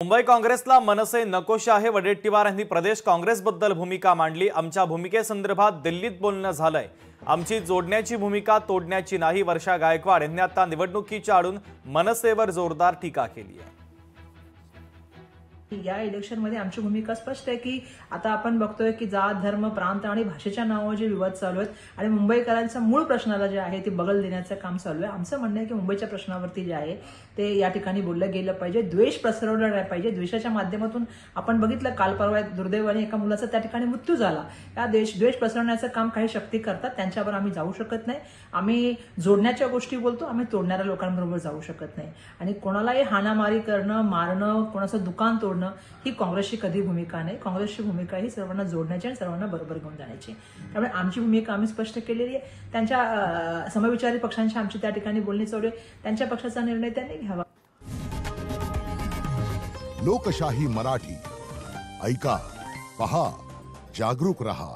मुंबई काँग्रेसला मनसे नकोशे आहे। वडेट्टीवार यांनी प्रदेश काँग्रेसबद्दल भूमिका मांडली। आमच्या भूमिकेसंदर्भात दिल्लीत बोलणं झालंय। आमची जोडण्याची भूमिका तोडण्याची नाही। वर्षा गायकवाड यांनी आता निवडणुकीच्या आडून मनसेवर जोरदार टीका केली आहे। या इलेक्शन मध्ये आमची भूमिका स्पष्ट आहे की आता आपण बघतोय की जात धर्म प्रांत आणि भाषेच्या नावावर जे विवाद चालू आहेत आणि मुंबईकरांच्या मूळ प्रश्नाला जे आहे ते बगल देण्याचं काम चालू आहे। आमचं म्हणणं आहे की मुंबईच्या प्रश्नावरती जे आहे ते या ठिकाणी बोललं गेलं पाहिजे। द्वेष पसरवला नाही पाहिजे। द्वेषाच्या माध्यमातून आपण बघितलं काल परवा दुर्दैवाने एका मुलाचा त्या ठिकाणी मृत्यू झाला। या द्वेष पसरवण्याचं काम काही शक्ती करतात, त्यांच्यावर आम्ही जाऊ शकत नाही। आम्ही जोडण्याच्या गोष्टी बोलतो, आम्ही तोडणाऱ्या लोकांबरोबर जाऊ शकत नाही। आणि कोणालाही हाणामारी करणं, मारणं, कोणाचं दुकान तोडणं ही काँग्रेसची कधी भूमिका नाही। काँग्रेसची भूमिका ही सर्वांना जोडण्याची आणि सर्वांना बरोबर घेऊन जाण्याची। त्यामुळे आमची भूमिका आम्ही स्पष्ट केलेली आहे। त्यांच्या समविचारी पक्षांची आमची त्या ठिकाणी बोलणी चालू आहे। त्यांच्या पक्षाचा निर्णय त्यांनी घ्यावा। लोकशाही मराठी ऐका, पहा, जागरूक रहा।